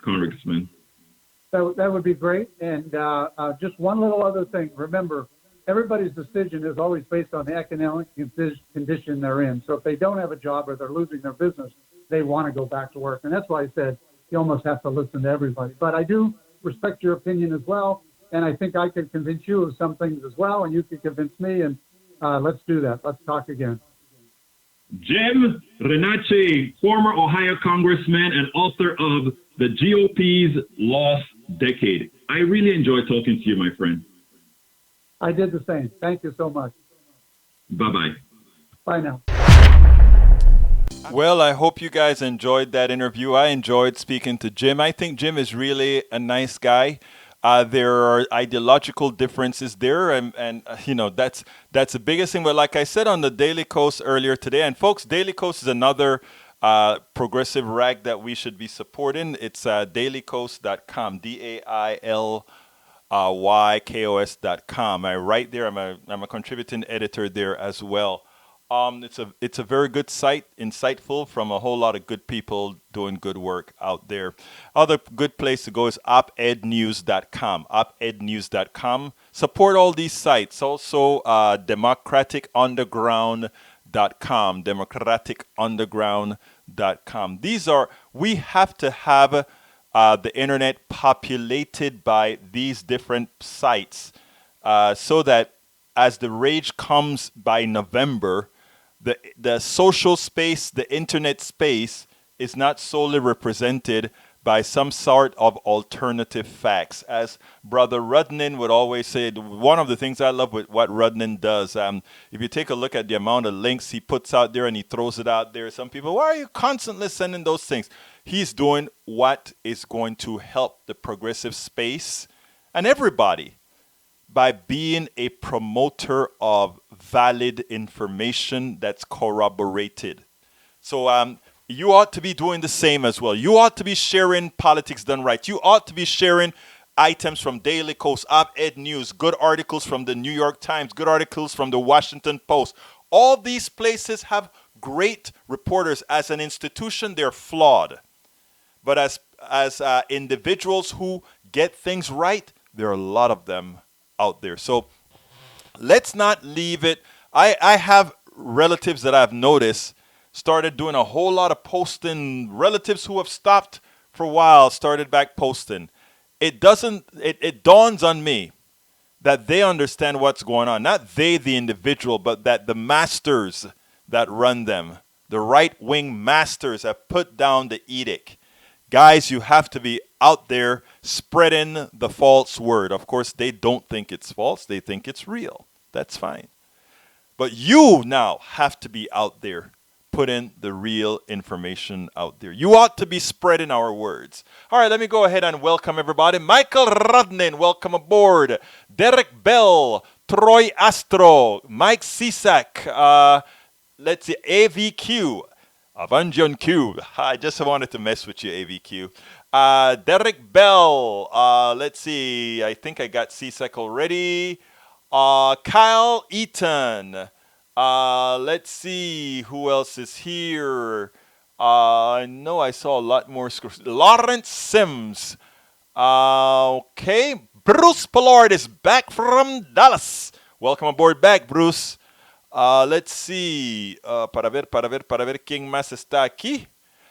Congressman. That would be great. And just one little other thing. Remember, everybody's decision is always based on the economic condition they're in. So if they don't have a job or they're losing their business, they want to go back to work. And that's why I said you almost have to listen to everybody. But I do respect your opinion as well. And I think I could convince you of some things as well. And you could convince me. And let's do that. Let's talk again. Jim Renacci, former Ohio Congressman and author of The GOP's Lost Decade. I really enjoyed talking to you, my friend. I did the same. Thank you so much. Bye-bye. Bye now. Well, I hope you guys enjoyed that interview. I enjoyed speaking to Jim. I think Jim is really a nice guy. There are ideological differences there, and you know that's the biggest thing. But like I said on the Daily Kos earlier today, and folks, Daily Kos is another progressive rag that we should be supporting. It's dailykos.com, DAILYKOS.com. I write there. I'm a contributing editor there as well. It's a very good site, insightful from a whole lot of good people doing good work out there. Other good place to go is opednews.com. Opednews.com. Support all these sites. Also, democraticunderground.com. Democraticunderground.com. We have to have the internet populated by these different sites so that as the rage comes by November, the social space, the internet space, is not solely represented by some sort of alternative facts. As Brother Rudnin would always say, one of the things I love with what Rudnin does, if you take a look at the amount of links he puts out there and he throws it out there, some people, why are you constantly sending those things? He's doing what is going to help the progressive space and everybody by being a promoter of valid information that's corroborated. So you ought to be doing the same as well. You ought to be sharing Politics Done Right. You ought to be sharing items from Daily Kos, Op-Ed News, good articles from the New York Times, good articles from the Washington Post. All these places have great reporters. As an institution, they're flawed. But as individuals who get things right, there are a lot of them out there. So let's not leave it. I have relatives that I've noticed started doing a whole lot of posting. Relatives who have stopped for a while started back posting. It dawns on me that they understand what's going on. Not they, the individual, but that the masters that run them, the right-wing masters, have put down the edict. Guys, you have to be out there spreading the false word. Of course, they don't think it's false. They think it's real. That's fine. But you now have to be out there putting the real information out there. You ought to be spreading our words. All right, let me go ahead and welcome everybody. Michael Rudnin, welcome aboard. Derek Bell, Troy Astro, Mike Cisak, let's see, AVQ. Avangion Q. I just wanted to mess with you, AVQ. Derek Bell. Let's see. I think I got CSEC already. Kyle Eaton. Let's see. Who else is here? I know I saw a lot more. Lawrence Sims. Okay. Bruce Pollard is back from Dallas. Welcome aboard back, Bruce. Let's see. Para ver quién más está aquí.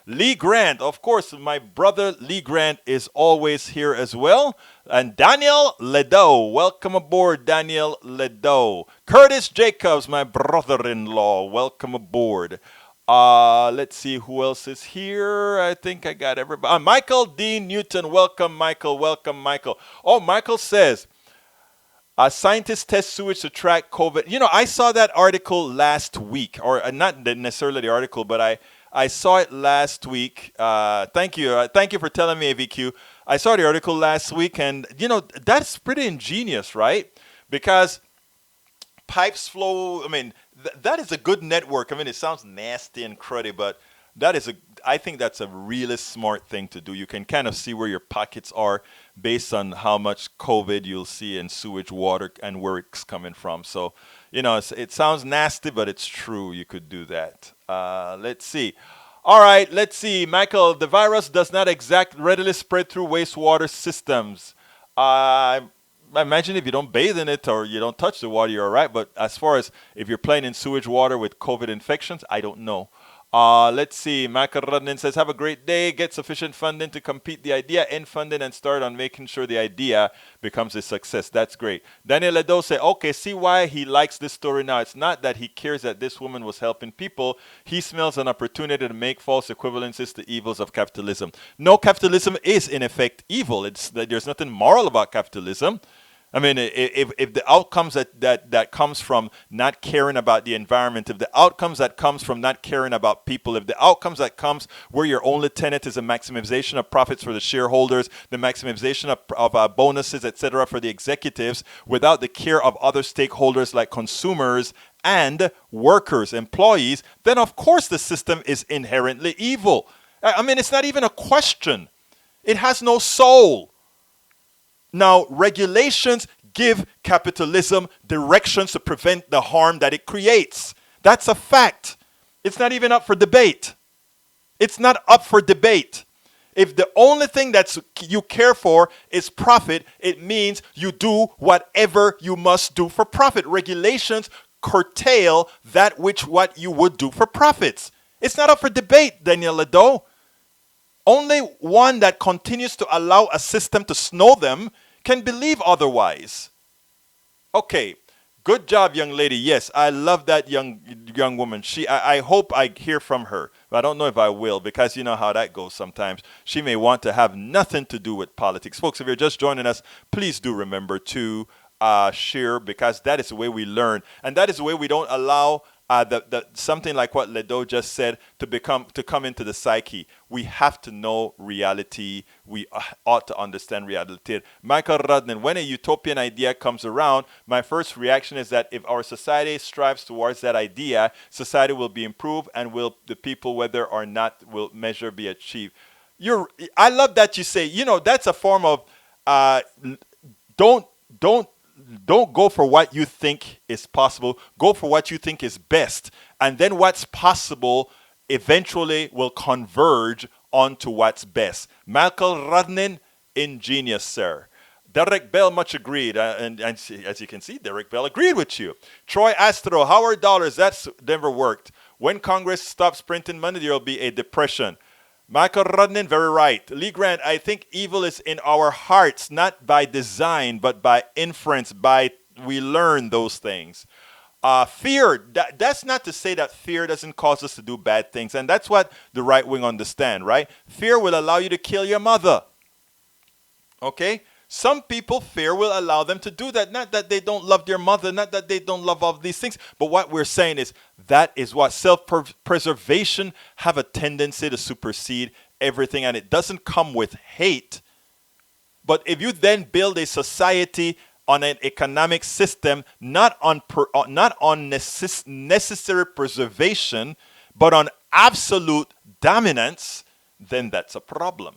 Lee Grant, of course, my brother Lee Grant is always here as well. And Daniel Ledo, welcome aboard, Daniel Ledo. Curtis Jacobs, my brother-in-law, welcome aboard. Let's see who else is here. I think I got everybody. Michael Dean Newton, welcome, Michael. Welcome, Michael. Oh, Michael says, scientists test sewage to track COVID. You know, I saw that article last week, or not necessarily the article, but I saw it last week. Thank you. Thank you for telling me, AVQ. I saw the article last week, and, you know, that's pretty ingenious, right? Because pipes flow, I mean, that is a good network. I mean, it sounds nasty and cruddy, but I think that's a really smart thing to do. You can kind of see where your pockets are based on how much COVID you'll see in sewage water and where it's coming from. So it sounds nasty, but it's true. You could do that. Let's see. All right, let's see. Michael, the virus does not exact readily spread through wastewater systems. I imagine if you don't bathe in it or you don't touch the water, you're all right. But as far as if you're playing in sewage water with COVID infections, I don't know. Let's see. Michael Rudnin says, have a great day. Get sufficient funding to complete the idea, end funding, and start on making sure the idea becomes a success. That's great. Daniel Ledo said, okay, see why he likes this story now. It's not that he cares that this woman was helping people. He smells an opportunity to make false equivalences to evils of capitalism. No, capitalism is, in effect, evil. It's that there's nothing moral about capitalism. I mean, if the outcomes that comes from not caring about the environment, if the outcomes that comes from not caring about people, if the outcomes that comes where your only tenet is a maximization of profits for the shareholders, the maximization of bonuses, etc., for the executives, without the care of other stakeholders like consumers and workers, employees, then of course the system is inherently evil. I mean, it's not even a question. It has no soul. Now, regulations give capitalism directions to prevent the harm that it creates. That's a fact. It's not even up for debate. It's not up for debate. If the only thing that you care for is profit, it means you do whatever you must do for profit. Regulations curtail that which what you would do for profits. It's not up for debate, Daniel Ledo. Only one that continues to allow a system to snow them can believe otherwise. Okay, good job, young lady. Yes, I love that young woman. I hope I hear from her. But I don't know if I will, because you know how that goes sometimes. She may want to have nothing to do with politics. Folks, if you're just joining us, please do remember to share, because that is the way we learn. And that is the way we don't allow something like what Ledo just said to come into the psyche. We have to know reality. We ought to understand reality. Michael Rudnin, when a utopian idea comes around, my first reaction is that if our society strives towards that idea, society will be improved, and will the people, whether or not will measure be achieved. I love that you say, that's a form of don't go for what you think is possible. Go for what you think is best. And then what's possible eventually will converge onto what's best. Michael Rudnin, ingenious, sir. Derek Bell, much agreed. And as you can see, Derek Bell agreed with you. Troy Astro, Howard Dollars, that's never worked. When Congress stops printing money, there will be a depression. Michael Rudnin, very right. Lee Grant, I think evil is in our hearts, not by design, but by inference, we learn those things. Fear, that's not to say that fear doesn't cause us to do bad things. And that's what the right wing understand, right? Fear will allow you to kill your mother. Okay? Some people, fear will allow them to do that. Not that they don't love their mother, not that they don't love all these things. But what we're saying is that is what self-preservation have a tendency to supersede everything. And it doesn't come with hate. But if you then build a society on an economic system, not on necessary preservation, but on absolute dominance, then that's a problem.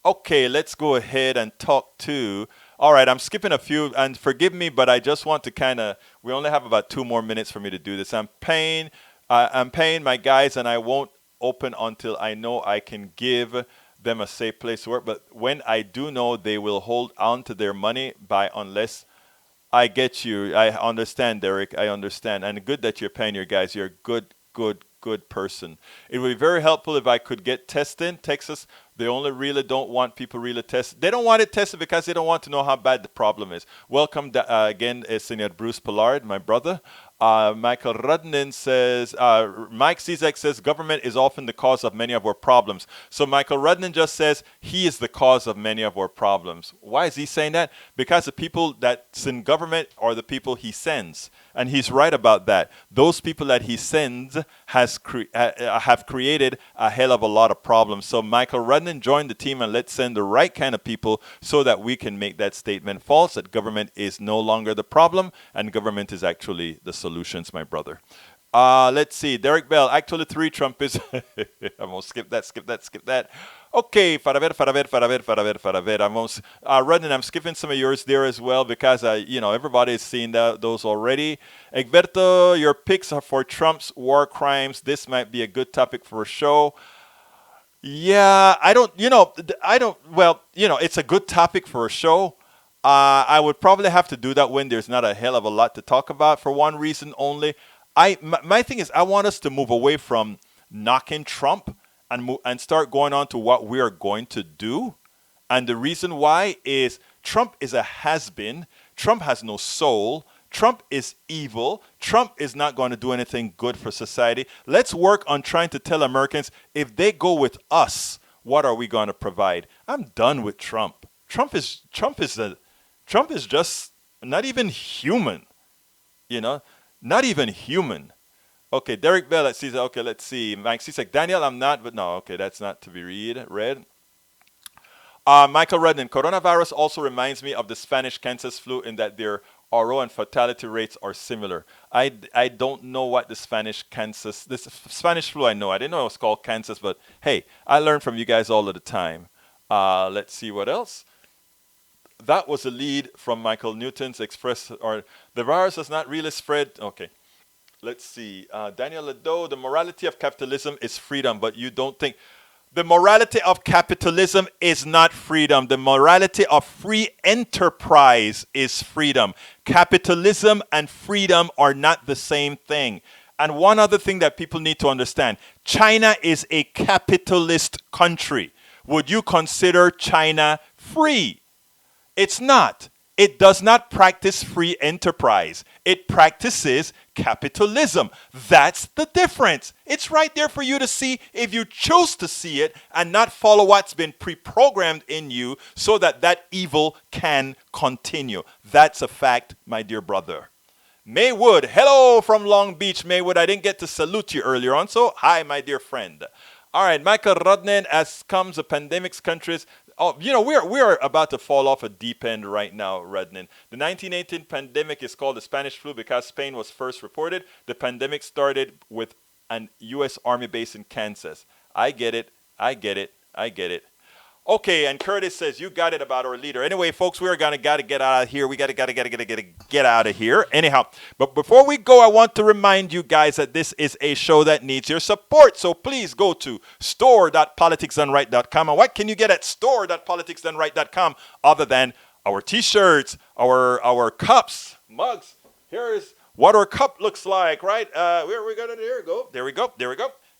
Okay, let's go ahead and talk to. All right, I'm skipping a few, and forgive me, but I just want to we only have about 2 more minutes for me to do this. I'm paying my guys, and I won't open until I know I can give them a safe place to work. But when I do know, they will hold on to their money unless I get you. I understand, Derek. I understand. And good that you're paying your guys. You're a good person. It would be very helpful if I could get tested in Texas. They only really don't want people really tested. They don't want it tested because they don't want to know how bad the problem is. Welcome again, Senior Bruce Pollard, my brother. Michael Rudnin says, Mike Cizek says, government is often the cause of many of our problems. So Michael Rudnin just says he is the cause of many of our problems. Why is he saying that? Because the people that's in government are the people he sends. And he's right about that. Those people that he sends have created a hell of a lot of problems. So Michael Rudnin, join the team and let's send the right kind of people so that we can make that statement false, that government is no longer the problem and government is actually the solutions, my brother. Let's see. Derek Bell. Actually, 3 Trump is. I'm gonna skip that. Okay, para ver. I'm gonna, Rodney, I'm skipping some of yours there as well because everybody is seeing those already. Egberto, your picks are for Trump's war crimes. This might be a good topic for a show. Yeah, it's a good topic for a show. I would probably have to do that when there's not a hell of a lot to talk about for one reason only. My thing is I want us to move away from knocking Trump and start going on to what we are going to do. And the reason why is Trump is a has-been. Trump has no soul. Trump is evil. Trump is not going to do anything good for society. Let's work on trying to tell Americans if they go with us, what are we going to provide? I'm done with Trump. Trump is just not even human. Not even human. Okay, Derek Bell, let's see. Mike, he's like, Daniel, I'm not, but no, okay, that's not to be read. Michael Redden, coronavirus also reminds me of the Spanish Kansas flu in that their RO and fatality rates are similar. I don't know what this Spanish flu I know. I didn't know it was called Kansas, but hey, I learn from you guys all of the time. Let's see what else. That was a lead from Michael Newton's express, or the virus has not really spread. Okay. Let's see. Daniel Ledo, the morality of capitalism is freedom, but you don't think. The morality of capitalism is not freedom. The morality of free enterprise is freedom. Capitalism and freedom are not the same thing. And one other thing that people need to understand, China is a capitalist country. Would you consider China free? It's not. It does not practice free enterprise. It practices capitalism. That's the difference. It's right there for you to see if you choose to see it and not follow what's been pre-programmed in you so that evil can continue. That's a fact, my dear brother. Maywood, hello from Long Beach. Maywood, I didn't get to salute you earlier on, so hi, my dear friend. All right, Michael Rodnan, as comes the pandemics countries. Oh, we are about to fall off a deep end right now, Rednan. The 1918 pandemic is called the Spanish flu because Spain was first reported. The pandemic started with an U.S. Army base in Kansas. I get it. Okay, and Curtis says, you got it about our leader. Anyway, folks, we're gotta get out of here. We gotta get out of here. Anyhow, but before we go, I want to remind you guys that this is a show that needs your support. So please go to store.politicsdoneright.com. And what can you get at store.politicsdoneright.com other than our t-shirts, our cups, mugs? Here's what our cup looks like, right? There we go.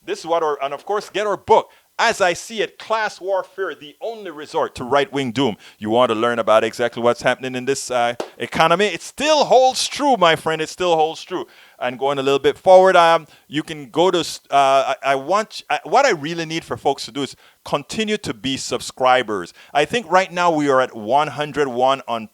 This is what and of course, get our book. As I see it, class warfare, the only resort to right-wing doom. You want to learn about exactly what's happening in this economy? It still holds true, my friend. It still holds true. And going a little bit forward, you can go to. What I really need for folks to do is continue to be subscribers. I think right now we are at 101 on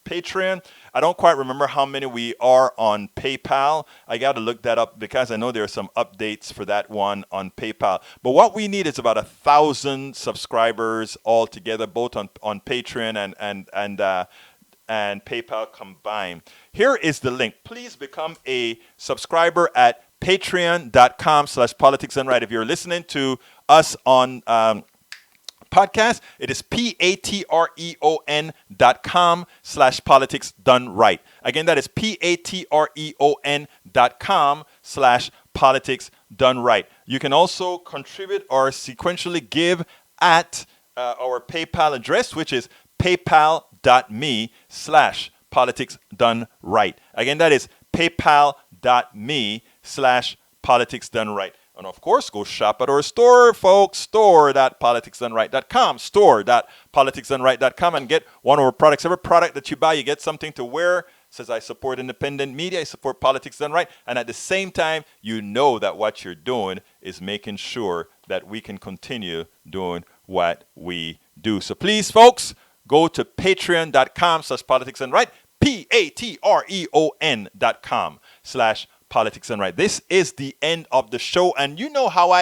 Patreon. I don't quite remember how many we are on PayPal. I got to look that up because I know there are some updates for that one on PayPal. But what we need is about 1,000 subscribers altogether, both on Patreon and PayPal combined. Here is the link. Please become a subscriber at patreon.com/politicsdoneright. If you're listening to us on podcast, it is patreon.com/politics done right. Again, that is patreon.com/politics done right. You can also contribute or sequentially give at our PayPal address, which is paypal.me/politics done right. Again, that is paypal.me/politics done right. And of course, go shop at our store, folks, store.politicsdoneright.com, store.politicsdoneright.com, and get one of our products. Every product that you buy, you get something to wear. It says, I support independent media, I support Politics Done Right, and at the same time, you know that what you're doing is making sure that we can continue doing what we do. So please, folks, go to patreon.com/politicsdoneright, patreon.com/Politics Done Right. This is the end of the show, and you know how I